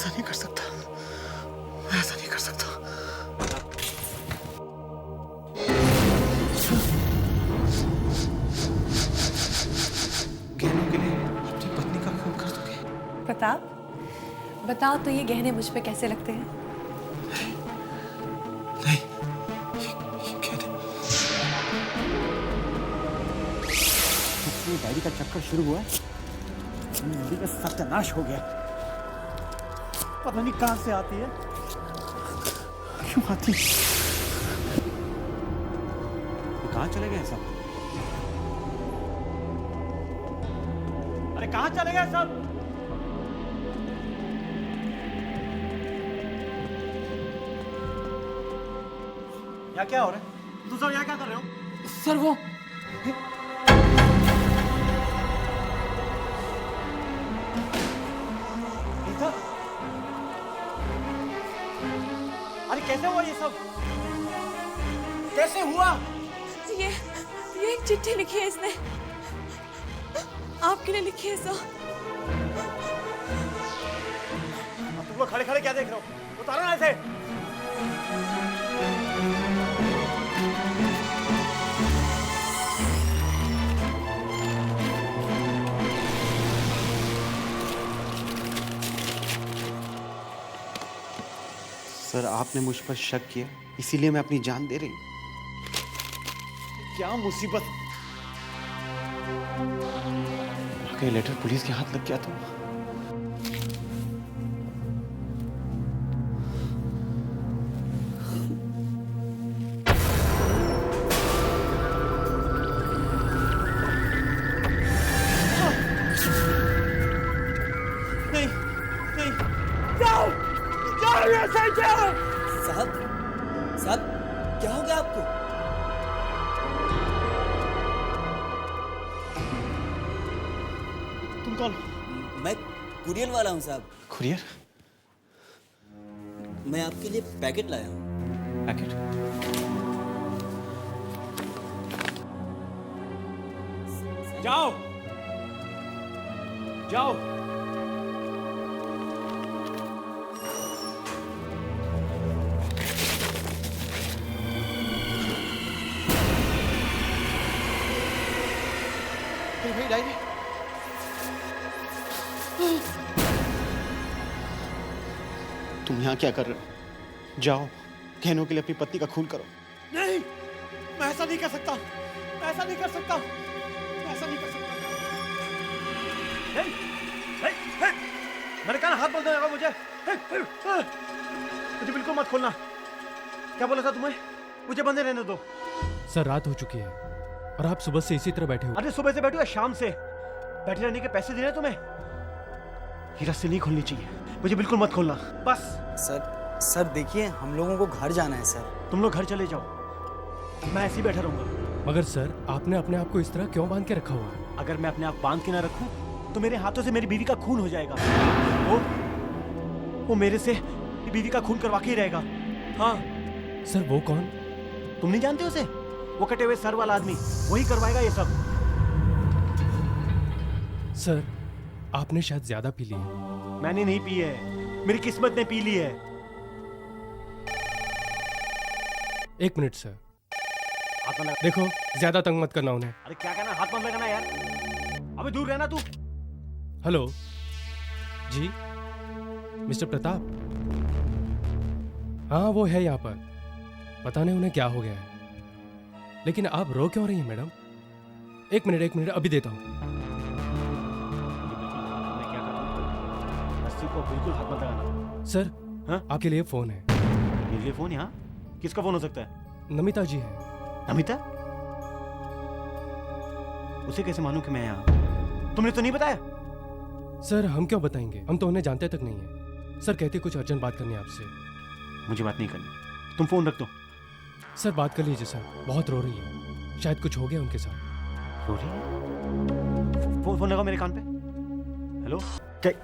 ऐसा नहीं कर सकता, मैं ऐसा नहीं कर सकता। गहनों के लिए अपनी पत्नी का खून कर दोगे? प्रताप, बताओ तो ये गहने मुझ पे कैसे लगते हैं? नहीं, ये गहने। डायरी का चक्कर शुरू हुआ, नदी का सत्यानाश हो गया। पता नहीं कहां से आती है, क्यों आती? कहां चले गए सब? अरे कहां चले गए सब? यहाँ क्या हो रहा है? तुम सब यहाँ क्या कर रहे हो? सर वो गीता? अरे कैसे हुआ ये सब? कैसे हुआ? ये एक चिट्ठी लिखी है इसने, आपके लिए लिखी है सो। तुम लोग खड़े खड़े क्या देख रहे हो? उतारो ना इसे। सर, आपने मुझ पर शक किया, इसीलिए मैं अपनी जान दे रही हूँ। क्या मुसीबत? ये लेटर पुलिस के हाथ लग गया तो साहब, साहब क्या हो गया आपको? तुम कौन? मैं कुरियर वाला हूँ साहब। कुरियर? मैं आपके लिए पैकेट लाया हूँ। पैकेट? जाओ जाओ। भाई डायरी। तुम यहाँ क्या कर रहे हो? जाओ, गहनों के लिए अपनी पत्नी का खून करो। नहीं, मैं ऐसा नहीं कर सकता, मैं ऐसा नहीं कर सकता, मैं ऐसा नहीं कर सकता। नहीं, नहीं, नहीं। मैंने कहा हाथ मत लगाओ मुझे। मुझे बिल्कुल मत खोलना। क्या बोला था तुम्हें? मुझे बंधे रहने दो। सर, रात हो चुकी है और आप सुबह से इसी तरह बैठे हो। अरे सुबह से बैठो या शाम से? बैठे रहने के पैसे दे रहे तुम्हें? ये रस्सी नहीं खोलनी चाहिए, मुझे बिल्कुल मत खोलना, बस। सर देखिए, हम लोगों को घर जाना है सर। तुम लोग घर चले जाओ, मैं ऐसे ही बैठा रहूंगा। मगर सर, आपने अपने आप को इस तरह क्यों बांध के रखा हुआ है? अगर मैं अपने आप बांध के ना रखूं तो मेरे हाथों से मेरी बीवी का खून हो जाएगा। वो मेरे से बीवी का खून करवा के ही रहेगा। हाँ सर, वो कौन? तुम नहीं जानते उसे? वो कटे हुए सर वाला आदमी, वही करवाएगा ये सब। सर, आपने शायद ज्यादा पी ली है। मैंने नहीं पी है, मेरी किस्मत ने पी ली है। 1 मिनट सर। हाथ मत लगा। देखो, ज्यादा तंग मत करना उन्हें। अरे क्या कहना, हाथ मत लगाना यार। अबे दूर रहना तू। हेलो जी, मिस्टर प्रताप। हाँ, वो है यहाँ पर। पता नहीं उन्हें क्या हो गया है, लेकिन आप रो क्यों रही हैं मैडम? 1 मिनट, अभी देता हूँ। मैं क्या करूँ? रस्सी को बिल्कुल हाथ मत लगाना। सर, हाँ? आपके लिए फोन है। मेरे लिए फोन? यहाँ किसका फोन हो सकता है? नमिता जी है। नमिता? उसे कैसे मानूं कि मैं यहाँ? तुमने तो नहीं बताया? सर, हम क्यों बताएंगे, हम तो उन्हें जानते तक नहीं है। सर कहते कुछ अर्जेंट बात करनी है आपसे। मुझे बात नहीं करनी, तुम फोन रख दो। सर बात कर लीजिए सर, बहुत रो रही है, शायद कुछ हो गया उनके साथ। रो रही है? फोन लगाओ मेरे कान पे। हेलो,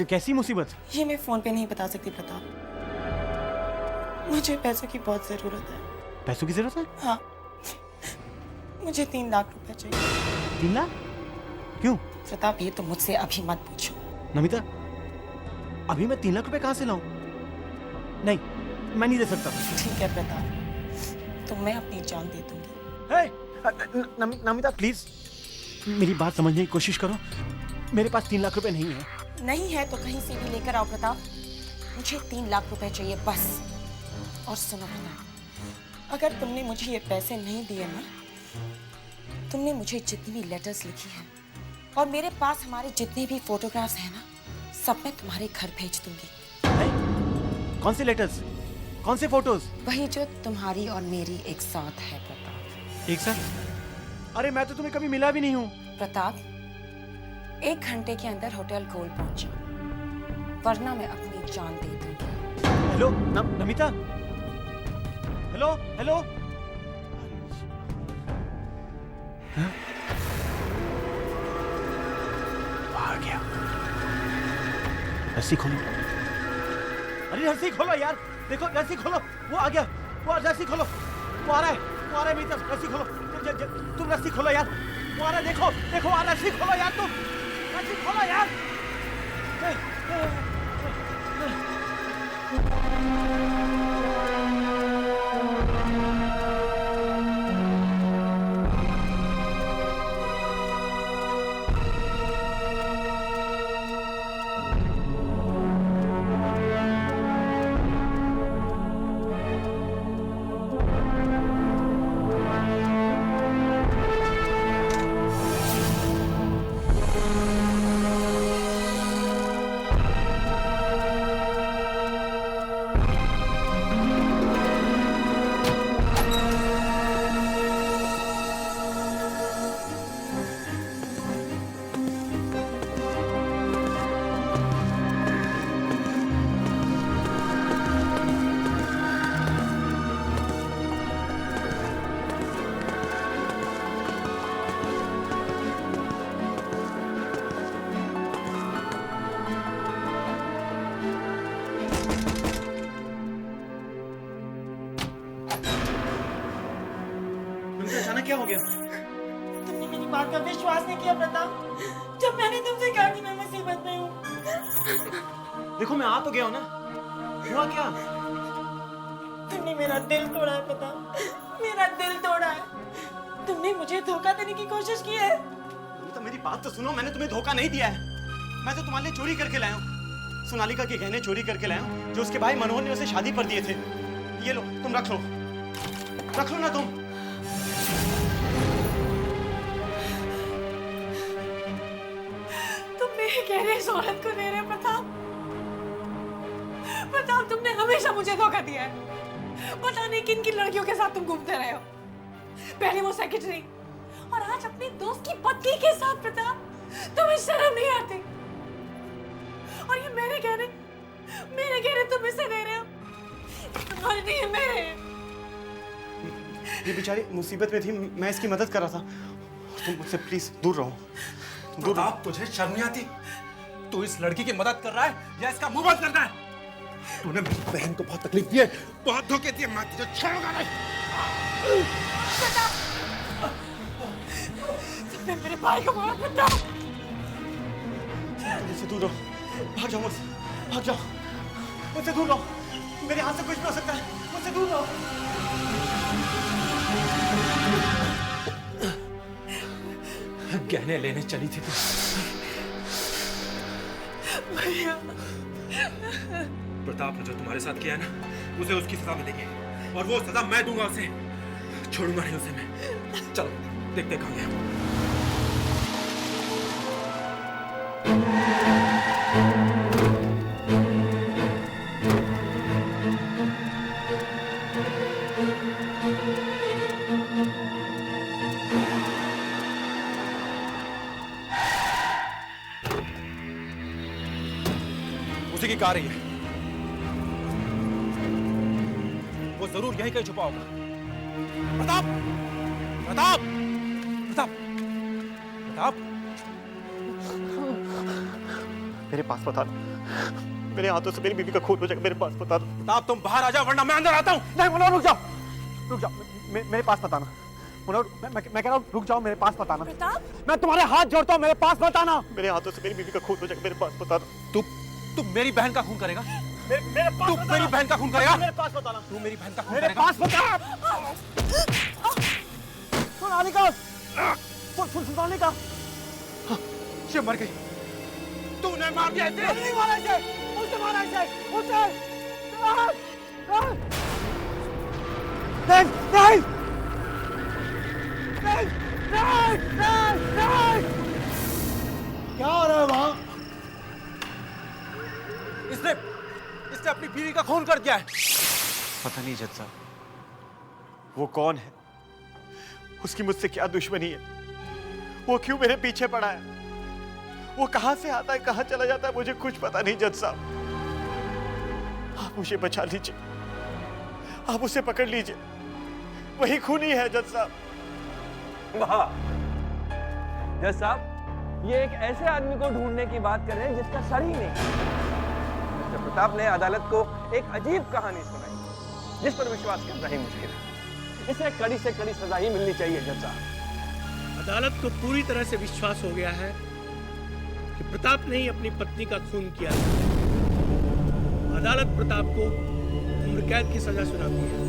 कैसी मुसीबत? ये मैं फोन पे नहीं बता सकती प्रताप, मुझे पैसों की बहुत जरूरत है। पैसों की जरूरत है? हाँ, मुझे 3 लाख रुपए चाहिए। 3 लाख? क्यों? प्रताप, ये तो मुझसे अभी मत पूछो। नमिता, अभी मैं 3 लाख रुपए कहां से लाऊं? नहीं, मैं नहीं दे सकता। ठीक है प्रताप, तो मैं अपनी जान दे दूंगी। हे, नमिता प्लीज मेरी बात समझने की कोशिश करो। मेरे पास 3 लाख रुपए नहीं है। नहीं है तो कहीं से भी लेकर आओ प्रताप। मुझे 3 लाख रुपए चाहिए बस। और सुनो प्रताप, अगर तुमने मुझे ये पैसे नहीं दिए ना, तुमने मुझे जितनी भी लेटर्स लिखी हैं और मेरे पास हमारे जितने भी फोटोग्राफ्स हैं ना, सब मैं तुम्हारे घर भेज दूंगी। कौन से लेटर्स? कौन से फोटोज? वही जो तुम्हारी और मेरी एक साथ है प्रताप। एक साथ? अरे मैं तो तुम्हें कभी मिला भी नहीं हूँ। प्रताप, 1 घंटे के अंदर होटल गोल्ड पहुंच जाओ, वरना मैं अपनी जान दे दूंगी। Hello Namita, hello hello. हाँ? आ गया। रस्सी खोलो। अरे रस्सी खोलो यार, देखो रस्सी खोलो, वो आ गया। वो रस्सी खोलो, वो आ रहा है, वो आ रहा है मेरी तरफ। रस्सी खोलो, तुम रस्सी खोलो यार, वो आ रहा है। देखो देखो आ रस्सी खोलो यार, तुम रस्सी खोलो यार। अचानक क्या हो गया? तुमने मेरी बात का विश्वास नहीं किया प्रताप, जब मैंने तुमसे कहा कि मैं मुसीबत में हूँ। देखो मैं आ तो गया हूँ ना, हुआ क्या? तुमने मेरा दिल तोड़ा है प्रताप, मेरा दिल तोड़ा है। तुमने मुझे धोखा देने की कोशिश की है। तो मेरी बात तो सुनो, मैंने तुम्हें धोखा नहीं दिया है। मैं तो तुम्हारे लिए चोरी करके लाया हूँ। सोनालिका के गहने चोरी करके लाया हूँ, जो उसके भाई मनोहर ने उसे शादी पर दिए थे। ये लो, तुम रख लो ना तुम। तुम मेरे गहने इस औरत को दे रहे हो प्रताप? प्रताप, तुमने हमेशा मुझे धोखा दिया है। पता नहीं किन किन लड़कियों के साथ तुम घूमते रहे हो। पहले वो सेक्रेटरी और आज अपनी दोस्त की पत्नी के साथ। प्रताप, तुम्हें शर्म नहीं आती? और ये मेरे गहने तुम इसे दे रहे हो? तुम्हारे नहीं, मेरे हैं। ये बेचारी मुसीबत में थी, मैं इसकी मदद कर रहा था। तुम मुझसे प्लीज दूर रहो, दूर रहो। तुझे शर्म नहीं आती? तू इस लड़की की मदद कर रहा है या इसका मुंह बंद करना है? तूने मेरी बहन को बहुत तकलीफ दी है, बहुत धोखे दिए। मैं तुझे छोड़ूंगा नहीं। तुमने मेरे भाई को मारा प्रताप। मुझसे दूर रहो, भाग जाओ मुझसे, भाग जाओ, मुझसे दूर रहो। मेरे हाथ से कुछ भी हो सकता है, मुझसे दूर रहो। गहने लेने चली थी तू। भैया, प्रताप ने जो तुम्हारे साथ किया है ना, उसे उसकी सजा मिलेगी, और वो सजा मैं दूंगा उसे। छोड़ूंगा नहीं उसे मैं। चलो देखते कहाँ गया। उसी की कार ही है, वो जरूर यहीं कहीं छुपा होगा। प्रताप, प्रताप, प्रताप, प्रताप, मेरे पास बता दो, मेरे हाथों से मेरी बीवी का खून हो जाएगा। मेरे पास बता दो। प्रताप तुम बाहर आ जाओ वरना मैं अंदर आता हूँ। नहीं मनोहर, रुक जाओ, मेरे पास बताना। मनोहर, मैं कह रहा हूँ रुक जाओ, मेरे पास बताना। प्रताप, मैं तुम्हारे हाथ जोड़ता हूँ, मेरे पास बताना। मेरे हाथों से मेरी बीवी का खून हो जाएगा। मेरे पास बता दो। तू मेरी बहन का खून करेगा? मेरे पास तू मेरी बहन का खून करेगा? मेरे पास बताना। तू मेरी बहन का खून मेरे करेगा? पास बता। सोनालिका, सोनालिका, ये मर गई। तूने मार दिया इसे। नहीं मारा इसे, उसे मारा इसे, उसे। नहीं, नहीं, नहीं, नहीं, नहीं, नहीं। क्या हो रहा है वहाँ? इसने अपनी बीवी का खून कर दिया है। पता नहीं जज साहब, वो कौन है, उसकी मुझसे क्या दुश्मनी है, वो क्यों मेरे पीछे पड़ा है, वो कहां से आता है कहां चला जाता है, मुझे कुछ पता नहीं जज साहब। आप मुझे बचा लीजिए, आप उसे पकड़ लीजिए, वही खूनी है जज साहब। वाह जज साहब, ये एक ऐसे आदमी को ढूंढने की बात कर रहे हैं जिसका सर ही नहीं। मिस्टर प्रताप ने अदालत को एक अजीब कहानी सुनाई जिस पर विश्वास करना ही मुश्किल है। इसे कड़ी से कड़ी सजा ही मिलनी चाहिए जज साहब। अदालत को पूरी तरह से विश्वास हो गया है कि प्रताप ने ही अपनी पत्नी का खून किया था। अदालत प्रताप को उम्र कैद की सजा सुनाती है।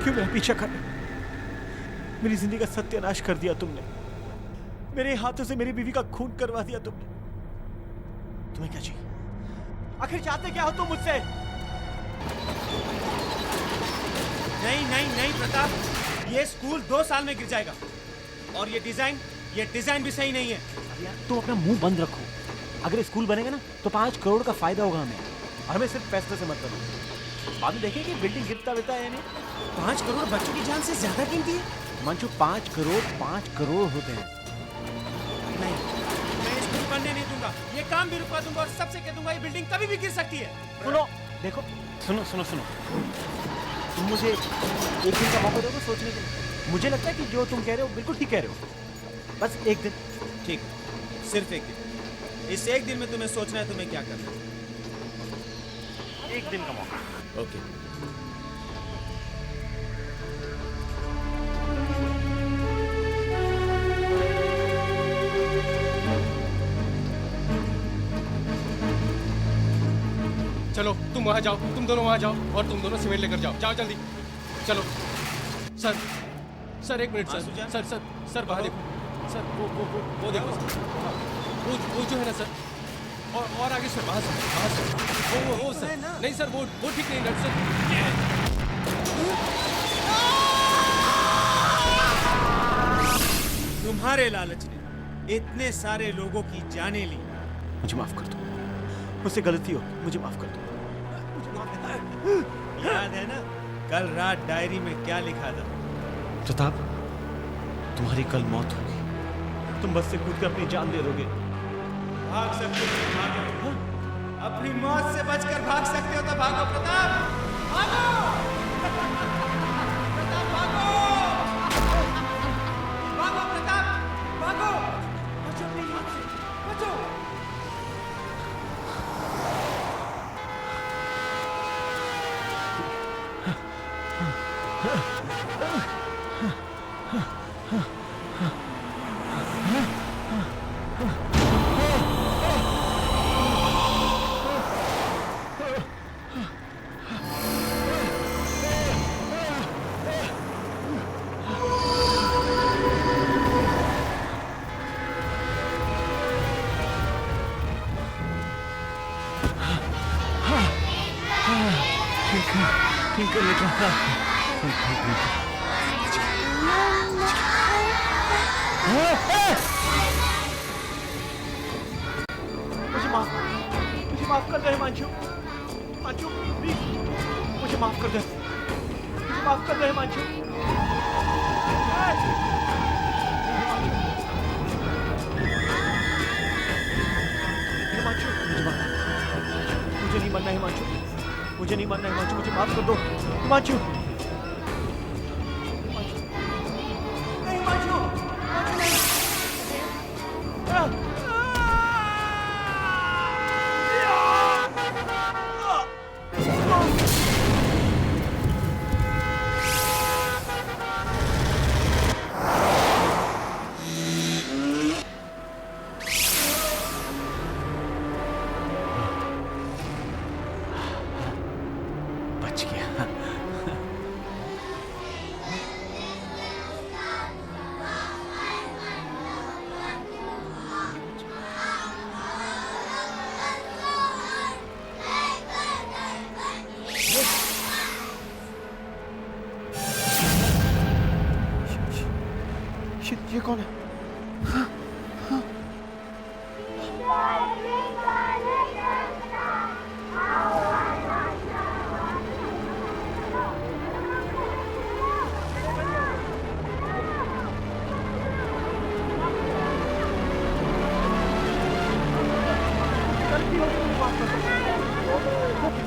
मेरा पीछा कर, मेरी जिंदगी का सत्यानाश कर दिया तुमने, मेरे हाथों से मेरी बीवी का खून करवा दिया तुमने। तुम्हें क्या चाहिए? आखिर चाहते क्या हो तुम मुझसे? नहीं नहीं नहीं प्रताप, ये स्कूल 2 साल में गिर जाएगा, और ये डिजाइन भी सही नहीं है। तुम अपना मुंह बंद रखो। अगर स्कूल बनेगा ना तो 5 करोड़ का फायदा होगा हमें, और हमें सिर्फ पैसे से मतलब है। बाद में देखें कि बिल्डिंग गिरता बिरता है नहीं। 5 करोड़ बच्चों की जान से ज्यादा कीमती है। मंचू, 5 करोड़ होते हैं। नहीं, मैं स्कूल बनने नहीं दूंगा, ये काम भी रुकवा दूंगा, और सबसे कह दूंगा ये बिल्डिंग कभी भी गिर सकती है। सुनो, देखो, सुनो, तुम मुझे एक दिन का मौका दोगे सोचने के लिए? मुझे लगता है कि जो तुम कह रहे हो बिल्कुल ठीक कह रहे हो। बस एक दिन। ठीक, सिर्फ एक दिन। इस एक दिन में तुम्हें सोचना है तुम्हें क्या करना है। एक दिन का मौका। ओके। चलो तुम वहां जाओ, तुम दोनों वहां जाओ, और तुम दोनों सीमेंट लेकर जाओ जल्दी। चलो सर 1 मिनट सर बाहर देखो सर, वो देखो सर, वो जो है ना सर, और आगे सर, वहां सर, वो सर, नहीं सर, वो ठीक नहीं है सर। तुम्हारे लालच ने इतने सारे लोगों की जानें ली। मुझे माफ कर दो, मुझसे गलती हो, मुझे माफ कर दो। याद है ना कल रात डायरी में क्या लिखा था? प्रताप, तुम्हारी कल मौत होगी, तुम बस से कूद कर अपनी जान दे दोगे। भाग सकते हो तो भागो, अपनी मौत से बचकर भाग सकते हो तो भागो प्रताप, भागो प्रताप, भागो प्रताप, भागो, बचो अपनी मौत से, बचो। ठीक है बेटा। मुझे माफ कर दे हिमांशु। हिमांशु प्लीज मुझे माफ कर दे। मुझे माफ कर दे हिमांशु। हिमांशु मुझे नहीं मरना हिमांशु। मुझे नहीं मरना हिमांशु। मुझे माफ कर दो हिमांशु। नहीं हिमांशु। बच गया। ये कौन है?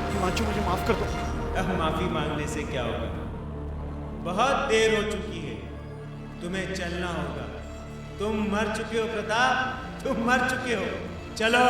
हिमांशु मुझे माफ कर दो। अब माफी मांगने से क्या होगा? बहुत देर हो चुकी है, तुम्हें चलना होगा। तुम मर चुके हो प्रताप, तुम मर चुके हो। चलो।